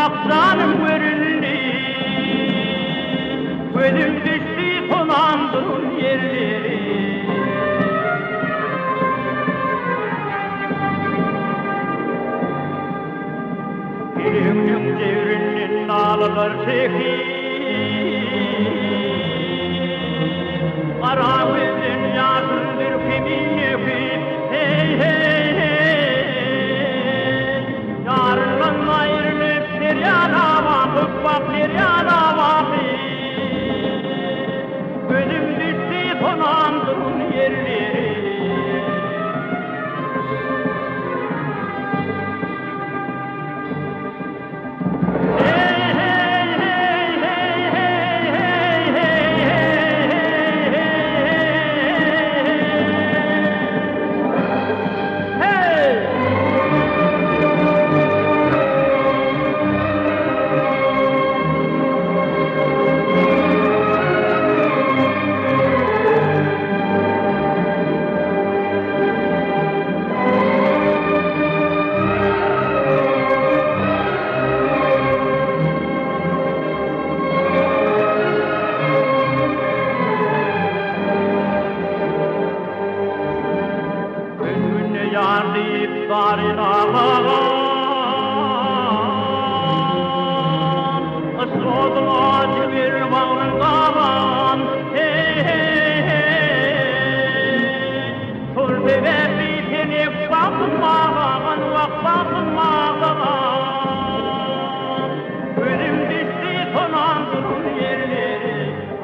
aksanım göründü. Gözüm düştü tonandığın yerleri. Elimden devrinin ağlar çekip Kara gözün yaşın bir kimin nefis. Hey hey hey. Yarından ayrılıp deryana bakıp bak deryana bakıp. Gözüm düştü tonandığın yerleri.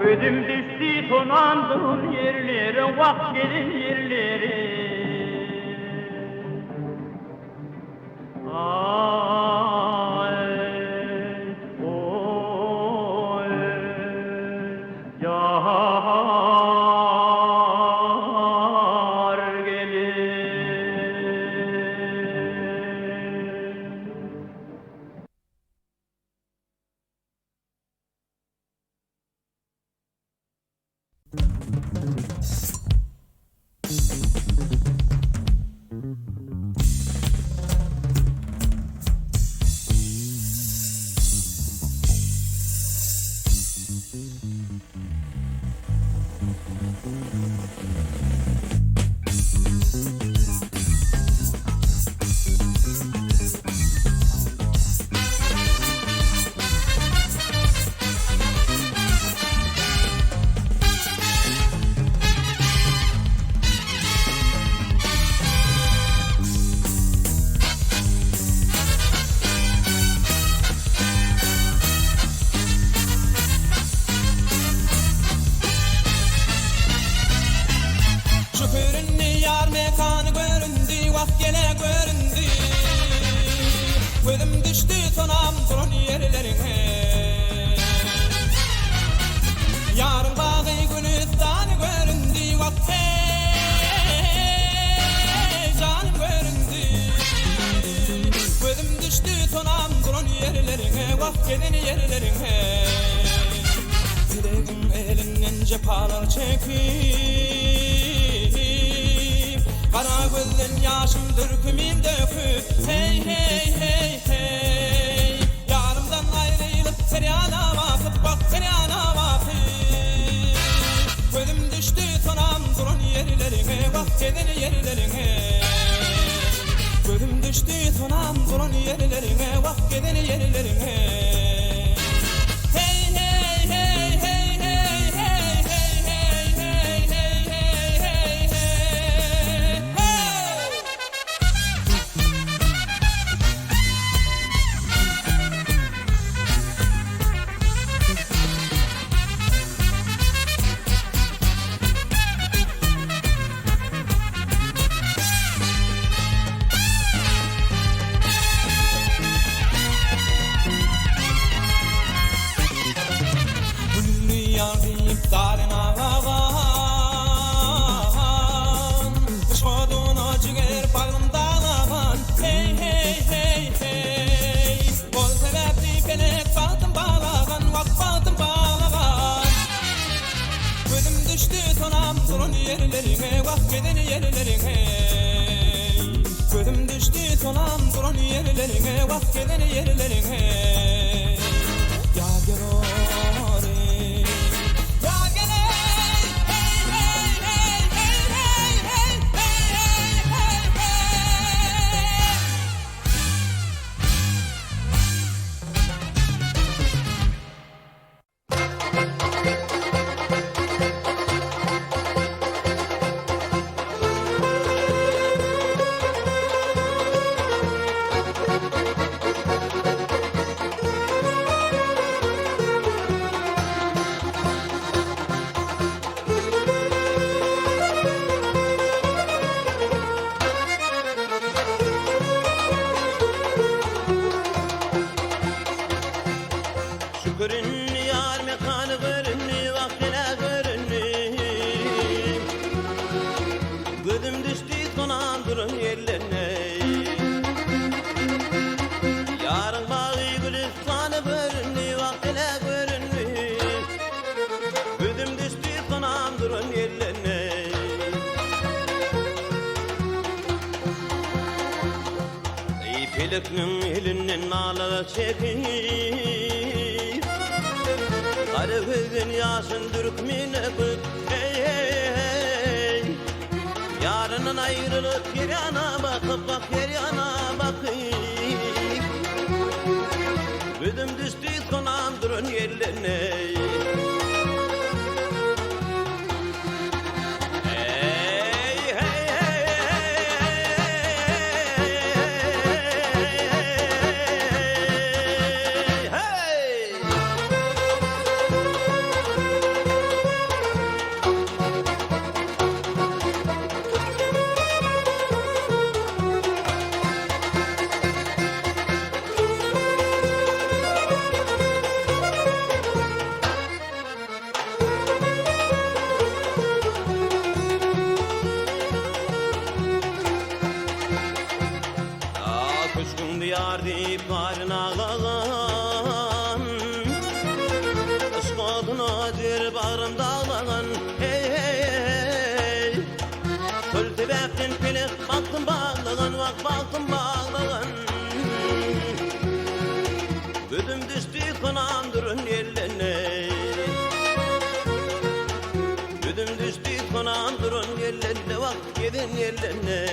Gözüm düştü tonandığın yerlere, vak gelin yerlere. Ay, oy, yar gelin. Gözüm düştü tonandığın yerlerine. Yarın bağı günüzden göründü vak hey canım göründü. Gözüm düştü tonandığın yerlerine, vak gelin yerlerine. Dileğim elinden cephalar çekip kara gözün yaşım dökümün döküp. Hey hey hey hey. Yarımdan ayrılıp seryana bakıp bak seryana bakıp. Gözüm düştü tonandığın yerlerine, bak gelin yerlerine. Gözüm düştü tonandığın yerlerine, bak gelin yerlerine. Hey hey hey hey hey hey hey hey hey hey hey hey. Yerlerine, vak giden yerlerine. Gözüm düştü solan duran yerlerine, vak gelen yerlerine. Ya gel oraya, ya gel hey hey hey hey hey hey hey hey hey. Görünni yar mekanı görünni vaktine görünni Gözüm düştü konan durun yerlerine Yarın bağı gülistanı görünni vaktine görünni Gözüm düştü konan durun yerlerine Peleknin elinden ağlar çekip Karı gözün yaşın dürkmine kıp hey hey hey Yarının ayrılık yer yana bakıp bak yer yana bakıp Gözüm düştü konan durun yerlerine Kuşkun diyar deyip karın ağlayan Işkoduna der bağrım dağlayan Hey hey hey Kül tebekten pelek baktım bağlayan Vak baktım bağlayan Gözüm düştü konan durun yerlerine Gözüm düştü konan durun yerlerine Vak gidin yerlerine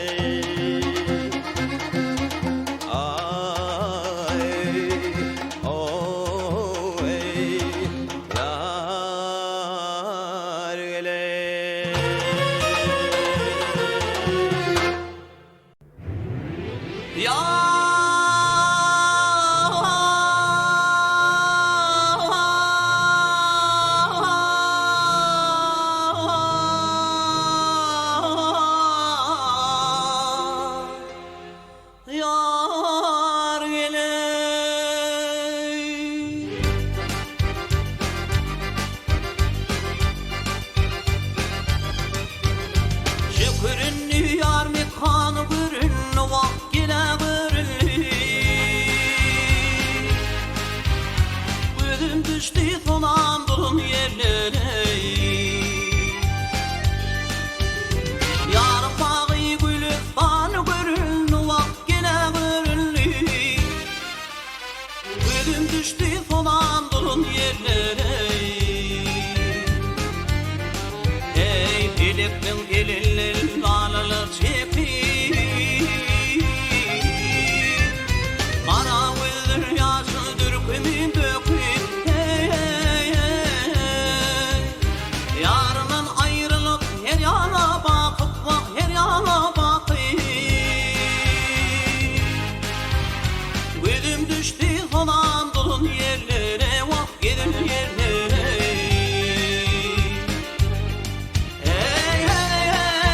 Hey hey hey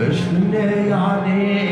Köşkünde yani